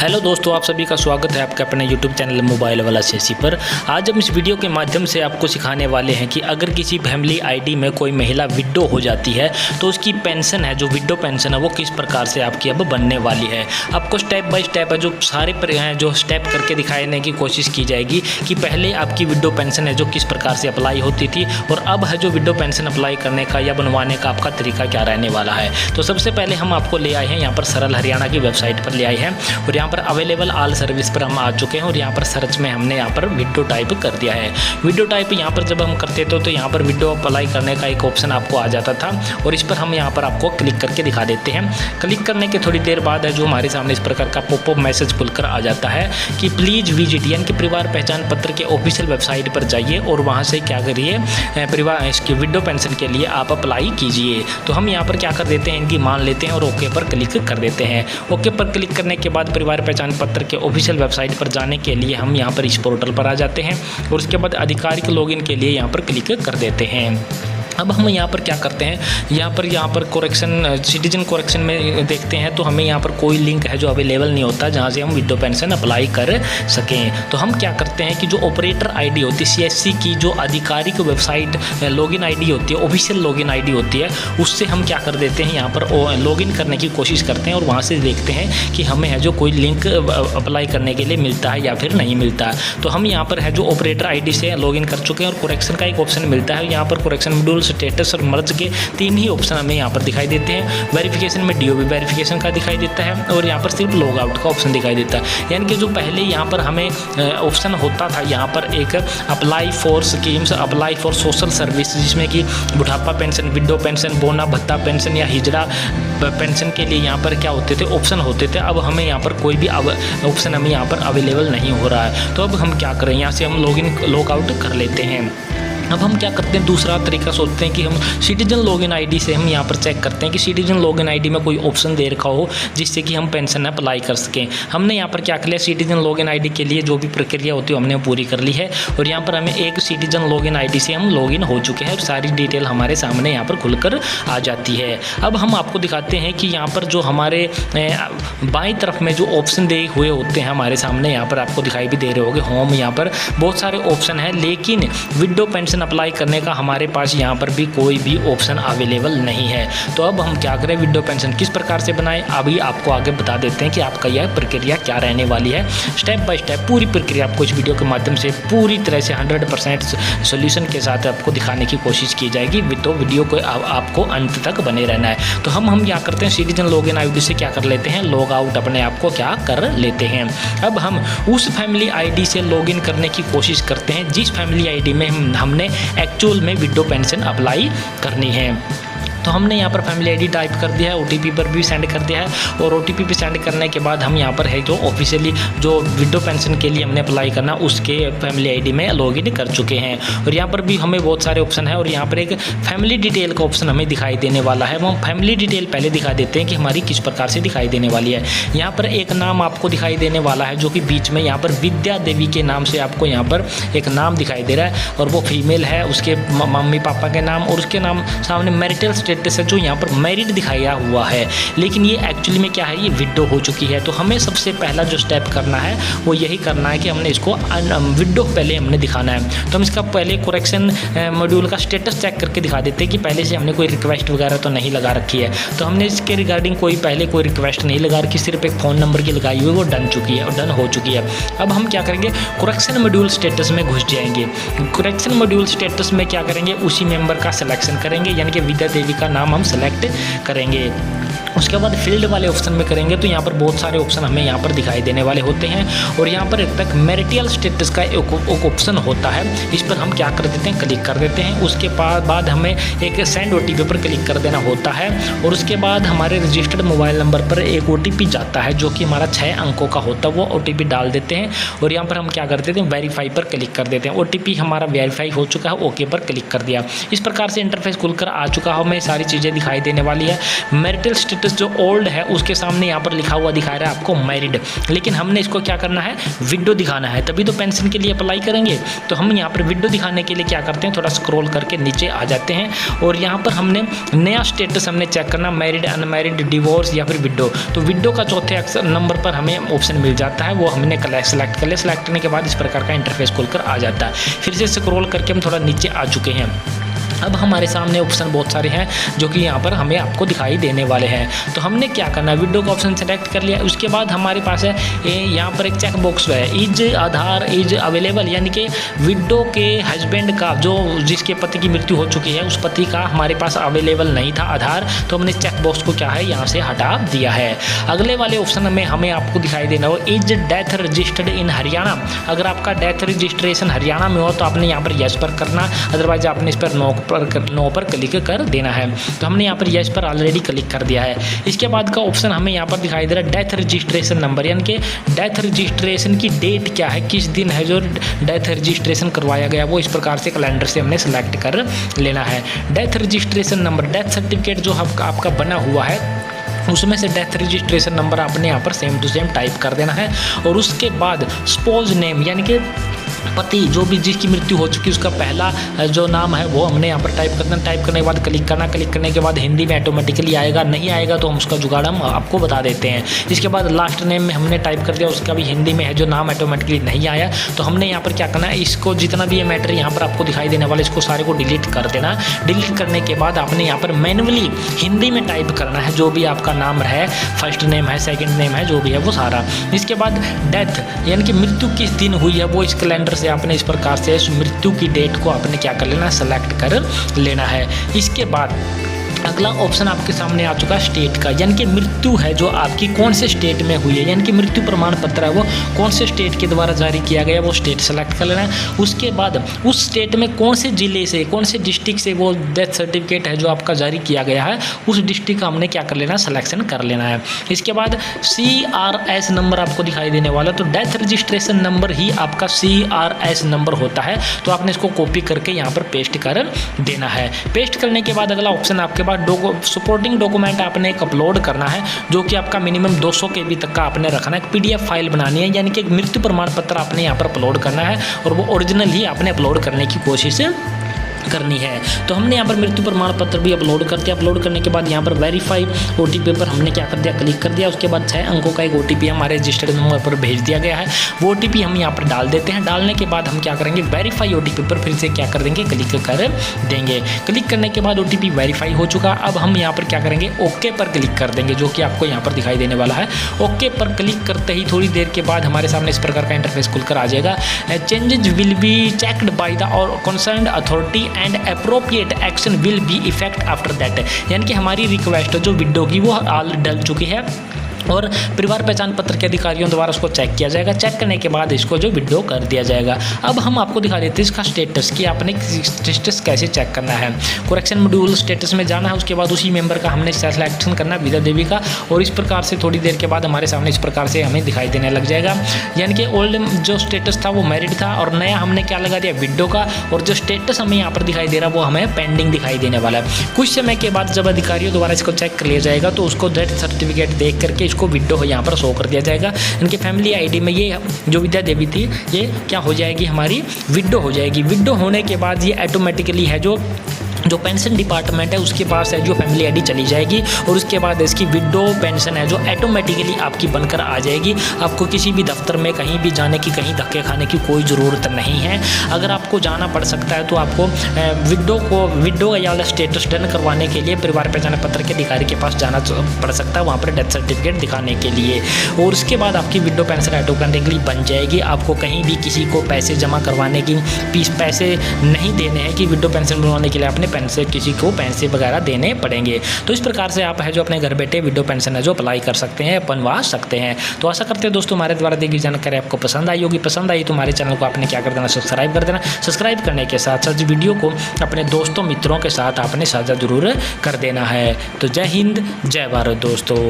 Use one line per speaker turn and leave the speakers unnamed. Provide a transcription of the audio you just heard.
Hello दोस्तों, आप सभी का स्वागत है आपके अपने यूट्यूब चैनल मोबाइल वाला शेषी पर। आज हम इस वीडियो के माध्यम से आपको सिखाने वाले हैं कि अगर किसी फैमिली आईडी में कोई महिला विडो हो जाती है तो उसकी पेंशन है, जो विडो पेंशन है, वो किस प्रकार से आपकी अब बनने वाली है। आपको स्टेप बाय स्टेप है जो सारे जो स्टेप करके दिखाने की कोशिश की जाएगी कि पहले आपकी विडो पेंशन है जो किस प्रकार से अप्लाई होती थी और अब है जो विडो पेंशन अप्लाई करने का या बनवाने का आपका तरीका क्या रहने वाला है। तो सबसे पहले हम आपको ले आए हैं यहाँ पर सरल हरियाणा की वेबसाइट पर ले आए हैं और यहाँ पर अवेलेबल ऑल सर्विस पर हम आ चुके हैं और यहाँ पर सर्च में हमने यहाँ पर विडो टाइप कर दिया है। विडो टाइप यहाँ पर जब हम करते थे तो यहाँ पर विडो अप्लाई करने का एक ऑप्शन आपको आ जाता था और इस पर हम यहाँ पर आपको क्लिक करके दिखा देते हैं। क्लिक करने के थोड़ी देर बाद है जो हमारे सामने इस प्रकार का पॉपअप मैसेज खुलकर आ जाता है कि प्लीज़ विजिट यानी कि परिवार पहचान पत्र के ऑफिशियल वेबसाइट पर जाइए और वहाँ से क्या करिए, परिवार इसकी विडो पेंशन के लिए आप अप्लाई कीजिए। तो हम यहाँ पर क्या कर देते हैं, इनकी मान लेते हैं और ओके पर क्लिक कर देते हैं। ओके पर क्लिक करने के बाद परिवार पहचान पत्र के ऑफिशियल वेबसाइट पर जाने के लिए हम यहाँ पर इस पोर्टल पर आ जाते हैं और उसके बाद आधिकारिक लॉगिन के लिए यहाँ पर क्लिक कर देते हैं। अब हम यहाँ पर क्या करते हैं, यहाँ पर कोरेक्शन सिटीजन कोरेक्शन में देखते हैं तो हमें यहाँ पर कोई लिंक है जो अवेलेबल नहीं होता जहाँ से हम विडो पेंशन अप्लाई कर सकें। तो हम क्या करते हैं कि जो ऑपरेटर आईडी होती है सीएससी की, जो आधिकारिक वेबसाइट लॉगिन आईडी होती है, ऑफिशियल लॉगिन आईडी होती है, उससे हम क्या कर देते हैं, यहाँ पर लॉगिन करने की कोशिश करते हैं और वहाँ से देखते हैं कि हमें है जो कोई लिंक अप्लाई करने के लिए मिलता है या फिर नहीं मिलता है। तो हम यहाँ पर है जो ऑपरेटर आईडी से लॉगिन कर चुके हैं और कोरेक्शन का एक ऑप्शन मिलता है। यहाँ पर कोरेक्शन मॉड्यूल, स्टेटस और मर्ज के तीन ही ऑप्शन हमें यहाँ पर दिखाई देते हैं। वेरिफिकेशन में डीओबी वेरिफिकेशन का दिखाई देता है और यहाँ पर सिर्फ लॉग आउट का ऑप्शन दिखाई देता है। यानी कि जो पहले यहाँ पर हमें ऑप्शन होता था, यहाँ पर एक apply for schemes, apply for social service, जिसमें कि बुढ़ापा पेंशन, विडो पेंशन, बोना भत्ता पेंशन या हिजड़ा पेंशन के लिए यहाँ पर क्या होते थे, ऑप्शन होते थे। अब हमें यहाँ पर कोई भी ऑप्शन हमें यहाँ पर अवेलेबल नहीं हो रहा है। तो अब हम क्या करें, यहाँ से हम लॉग आउट कर लेते हैं। अब हम क्या करते हैं, दूसरा तरीका सोचते हैं कि हम सिटीजन लॉगिन आईडी से हम यहाँ पर चेक करते हैं कि सिटीजन लॉगिन आईडी में कोई ऑप्शन दे रखा हो जिससे कि हम पेंशन अप्लाई कर सकें। हमने यहाँ पर क्या कर लिया, सिटीजन लॉगिन आईडी के लिए जो भी प्रक्रिया होती है हमने पूरी कर ली है और यहाँ पर हमें एक सिटीजन लॉगिन आईडी से हम लॉगिन हो चुके हैं और सारी डिटेल हमारे सामने यहाँ पर खुलकर आ जाती है। अब हम आपको दिखाते हैं कि यहाँ पर जो हमारे बाईं तरफ में जो ऑप्शन दे हुए होते हैं हमारे सामने, यहाँ पर आपको दिखाई भी दे रहे होंगे होम, यहाँ पर बहुत सारे ऑप्शन हैं, लेकिन विडो पेंशन अप्लाई करने का हमारे पास यहाँ पर भी कोई भी ऑप्शन अवेलेबल नहीं है। तो अब हम क्या करें, विडो पेंशन किस प्रकार से बनाएं, अभी आपको आगे बता देते हैं कि आपका यह प्रक्रिया क्या रहने वाली है। स्टेप बाय स्टेप पूरी प्रक्रिया आपको इस वीडियो के माध्यम से पूरी तरह से 100% सोल्यूशन के साथ आपको दिखाने की कोशिश की जाएगी। तो वीडियो को आपको अंत तक बने रहना है। तो हम क्या करते हैं, सिटीजन लॉगिन आईडी से क्या कर लेते हैं, लॉग आउट अपने आप को क्या कर लेते हैं। अब हम उस फैमिली आईडी से लॉगिन करने की कोशिश करते हैं जिस फैमिली आईडी में हमने एक्चुअल में विडो पेंशन अप्लाई करनी है। तो हमने यहाँ पर फैमिली आईडी टाइप कर दिया है, ओटीपी पर भी सेंड कर दिया है और ओटीपी पे सेंड करने के बाद हम यहाँ पर है जो ऑफिशियली जो विडो पेंशन के लिए हमने अप्लाई करना उसके फैमिली आईडी में लॉगिन कर चुके हैं और यहाँ पर भी हमें बहुत सारे ऑप्शन है और यहाँ पर एक फैमिली डिटेल का ऑप्शन हमें दिखाई देने वाला है। वो हम फैमिली डिटेल पहले दिखा देते हैं कि हमारी किस प्रकार से दिखाई देने वाली है। यहाँ पर एक नाम आपको दिखाई देने वाला है जो कि बीच में यहाँ पर विद्या देवी के नाम से आपको यहाँ पर एक नाम दिखाई दे रहा है और वो फीमेल है, उसके मम्मी पापा के नाम और उसके नाम सामने मैरिटल स्टेटस है जो यहाँ पर मैरिड दिखाया हुआ है, लेकिन ये एक्चुअली में क्या है, ये विडो हो चुकी है। तो हमें सबसे पहला जो स्टेप करना है वो यही करना है कि हमने इसको विडो पहले हमने दिखाना है। तो हम इसका पहले कोरेक्शन मॉड्यूल का स्टेटस चेक करके दिखा देते हैं कि पहले से हमने कोई रिक्वेस्ट वगैरह तो नहीं लगा रखी है। तो हमने इसके रिगार्डिंग कोई रिक्वेस्ट नहीं लगा रखी, सिर्फ एक फ़ोन नंबर की लगाई हुई, वो डन हो चुकी है। अब हम क्या करेंगे, कोरेक्शन मॉड्यूल स्टेटस में घुस जाएंगे। कोरेक्शन मॉड्यूल स्टेटस में क्या करेंगे, उसी मेंबर का सिलेक्शन करेंगे, यानी कि विद्या देवी का नाम हम सेलेक्ट करेंगे। उसके बाद फील्ड वाले ऑप्शन में करेंगे तो यहाँ पर बहुत सारे ऑप्शन हमें यहाँ पर दिखाई देने वाले होते हैं और यहाँ पर एक तक मैरिटल स्टेटस का एक ऑप्शन होता है, इस पर हम क्या कर देते हैं, क्लिक कर देते हैं। उसके बाद हमें एक सेंड ओटीपी पर क्लिक कर देना होता है और उसके बाद हमारे रजिस्टर्ड मोबाइल नंबर पर एक ओटीपी जाता है जो कि हमारा 6 अंकों का होता है, वो ओटीपी डाल देते हैं और यहाँ पर हम क्या कर देते हैं, वेरीफाई पर क्लिक कर देते हैं। ओटीपी हमारा वेरीफाई हो चुका है, ओके पर क्लिक कर दिया। इस प्रकार से इंटरफेस खुलकर आ चुका है, हमें सारी चीज़ें दिखाई देने वाली है। मैरिटल स्टेटस जो ओल्ड है उसके सामने यहाँ पर लिखा हुआ दिखा रहा है आपको मैरिड, लेकिन हमने इसको क्या करना है, विडो दिखाना है, तभी तो पेंशन के लिए अप्लाई करेंगे। तो हम यहाँ पर विडो दिखाने के लिए क्या करते हैं, थोड़ा स्क्रॉल करके नीचे आ जाते हैं और यहाँ पर हमने नया स्टेटस हमने चेक करना, मैरिड, अनमैरिड, डिवोर्स या फिर विडो। तो विडो का चौथे नंबर पर हमें ऑप्शन मिल जाता है, वो हमने सेलेक्ट कर लिया। सेलेक्ट करने के बाद इस प्रकार का इंटरफेस खुलकर आ जाता है। फिर से स्क्रॉल करके हम थोड़ा नीचे आ चुके हैं। अब हमारे सामने ऑप्शन बहुत सारे हैं जो कि यहाँ पर हमें आपको दिखाई देने वाले हैं। तो हमने क्या करना है, विडो का ऑप्शन सेलेक्ट कर लिया। उसके बाद हमारे पास है यहाँ पर एक चेक बॉक्स है, इज आधार इज अवेलेबल, यानी कि विडो के हस्बैंड का, जो जिसके पति की मृत्यु हो चुकी है, उस पति का हमारे पास अवेलेबल नहीं था आधार, तो हमने चेक बॉक्स को क्या है यहाँ से हटा दिया है। अगले वाले ऑप्शन में हमें आपको दिखाई देना हो, is death registered in Haryana. अगर आपका डेथ रजिस्ट्रेशन हरियाणा में हो तो आपने यहाँ पर यस पर करना, अदरवाइज आपने इस पर नो पर क्लिक कर देना है। तो हमने यहाँ पर यस पर ऑलरेडी क्लिक कर दिया है। इसके बाद का ऑप्शन हमें यहाँ पर दिखाई दे रहा है डेथ रजिस्ट्रेशन नंबर, यानी कि डेथ रजिस्ट्रेशन की डेट क्या है, किस दिन है जो डेथ रजिस्ट्रेशन करवाया गया, वो इस प्रकार से कैलेंडर से हमने सेलेक्ट कर लेना है। Death registration number, death certificate जो आपका बना हुआ है उसमें से डेथ रजिस्ट्रेशन नंबर आपने यहाँ पर सेम टू सेम टाइप कर देना है। और उसके बाद स्पोज नेम, यानी कि पति जो भी जिसकी मृत्यु हो चुकी है उसका पहला जो नाम है वो हमने यहाँ पर टाइप करना। टाइप करने के बाद क्लिक करना। क्लिक करने के बाद हिंदी में ऑटोमेटिकली आएगा, नहीं आएगा तो हम उसका जुगाड़ हम आपको बता देते हैं। इसके बाद लास्ट नेम में हमने टाइप कर दिया, उसका भी हिंदी में है जो नाम ऑटोमेटिकली नहीं आया, तो हमने यहाँ पर क्या करना है, इसको जितना भी ये मैटर यहाँ पर आपको दिखाई देने वाला इसको सारे को डिलीट कर देना। डिलीट करने के बाद आपने यहाँ पर मैनुअली हिंदी में टाइप करना है जो भी आपका नाम है, फर्स्ट नेम है, सेकेंड नेम है, जो भी है वो सारा। इसके बाद डेथ यानी कि मृत्यु किस दिन हुई है वो इस कैलेंडर से आपने इस प्रकार से मृत्यु की डेट को आपने क्या कर लेना, सेलेक्ट कर लेना है। इसके बाद अगला ऑप्शन आपके सामने आ चुका है स्टेट का, यानी कि मृत्यु है जो आपकी कौन से स्टेट में हुई है, यानी कि मृत्यु प्रमाण पत्र है वो कौन से स्टेट के द्वारा जारी किया गया, वो स्टेट सेलेक्ट कर लेना है। उसके बाद उस स्टेट में कौन से जिले से, कौन से डिस्ट्रिक्ट से वो डेथ सर्टिफिकेट है जो आपका जारी किया गया है, उस डिस्ट्रिक्ट का हमने क्या कर लेना, सिलेक्शन कर लेना है। इसके बाद CRS नंबर आपको दिखाई देने वाला, तो डेथ रजिस्ट्रेशन नंबर ही आपका CRS नंबर होता है। तो आपने इसको कॉपी करके यहाँ पर पेस्ट कर देना है। पेस्ट करने के बाद अगला ऑप्शन आपके सपोर्टिंग डॉक्यूमेंट आपने एक अपलोड करना है जो कि आपका मिनिमम 200 KB तक का आपने रखना है। PDF फाइल बनानी है, यानी कि एक मृत्यु प्रमाण पत्र आपने यहाँ पर अपलोड करना है और वो ओरिजिनल ही आपने अपलोड करने की कोशिश करनी है। तो हमने यहाँ पर मृत्यु प्रमाण पत्र भी अपलोड करते हैं। अपलोड करने के बाद यहाँ पर वेरीफाई OTP पर हमने क्या कर दिया, क्लिक कर दिया। उसके बाद 6 अंकों का एक OTP हमारे रजिस्टर्ड नंबर पर भेज दिया गया है, वो OTP हम यहाँ पर डाल देते हैं। डालने के बाद हम क्या करेंगे, वेरीफाई OTP पर फिर से क्या कर देंगे, क्लिक कर देंगे। क्लिक करने के बाद OTP वेरीफाई हो चुका। अब हम यहाँ पर क्या करेंगे, ओके पर क्लिक कर देंगे, जो कि आपको यहाँ पर दिखाई देने वाला है। ओके पर क्लिक करते ही थोड़ी देर के बाद हमारे सामने इस प्रकार का इंटरफेस खुलकर आ जाएगा। Changes will be checked by the और concerned authority and appropriate action will be effect after that, यानी कि हमारी रिक्वेस्ट जो विडो की वो हाल डल चुकी है और परिवार पहचान पत्र के अधिकारियों द्वारा उसको चेक किया जाएगा। चेक करने के बाद इसको जो विड्रॉ कर दिया जाएगा। अब हम आपको दिखा देते हैं इसका स्टेटस कि आपने स्टेटस कैसे चेक करना है। करेक्शन मॉड्यूल स्टेटस में जाना है, उसके बाद उसी मेंबर का हमने सिलेक्शन करना है, विद्या देवी का, और इस प्रकार से थोड़ी देर के बाद हमारे सामने इस प्रकार से हमें दिखाई देने लग जाएगा। यानी कि ओल्ड जो स्टेटस था वो मैरिड था और नया हमने क्या लगा दिया, विड्रॉ का, और जो स्टेटस हमें यहाँ पर दिखाई दे रहा है वो हमें पेंडिंग दिखाई देने वाला है। कुछ समय के बाद जब अधिकारियों द्वारा इसको चेक कर लिया जाएगा तो उसको डेथ सर्टिफिकेट देख करके इसको विड्रॉ यहाँ पर शो कर दिया जाएगा। इनके फैमिली आईडी में ये जो विद्या देवी थी ये क्या हो जाएगी, हमारी विड्रॉ हो जाएगी। विड्रॉ होने के बाद ये ऑटोमेटिकली है जो पेंशन डिपार्टमेंट है उसके पास है जो फैमिली आईडी चली जाएगी और उसके बाद इसकी विडो पेंशन है जो ऑटोमेटिकली आपकी बनकर आ जाएगी। आपको किसी भी दफ्तर में कहीं भी जाने की, कहीं धक्के खाने की कोई ज़रूरत नहीं है। अगर आपको जाना पड़ सकता है तो आपको विडो या वाला स्टेटस डन करवाने के लिए परिवार पहचान पत्र के अधिकारी के पास जाना पड़ सकता है, वहाँ पर डेथ सर्टिफिकेट दिखाने के लिए, और उसके बाद आपकी विडो पेंशन ऑटोमेटिकली बन जाएगी। आपको कहीं भी किसी को पैसे जमा करवाने की पैसे नहीं देने हैं कि विडो पेंशन बनवाने के लिए आपने पैसे किसी को पैसे वगैरह देने पड़ेंगे। तो इस प्रकार से आप है जो अपने घर बैठे विडो पेंशन है जो अप्लाई कर सकते हैं, बनवा सकते हैं। तो आशा करते हैं दोस्तों हमारे द्वारा दी गई जानकारी आपको पसंद आई होगी। पसंद आई तो हमारे चैनल को आपने क्या कर देना, सब्सक्राइब कर देना। सब्सक्राइब करने के साथ साथ वीडियो को अपने दोस्तों मित्रों के साथ आपने साझा जरूर कर देना है। तो जय हिंद, जय भारत दोस्तों।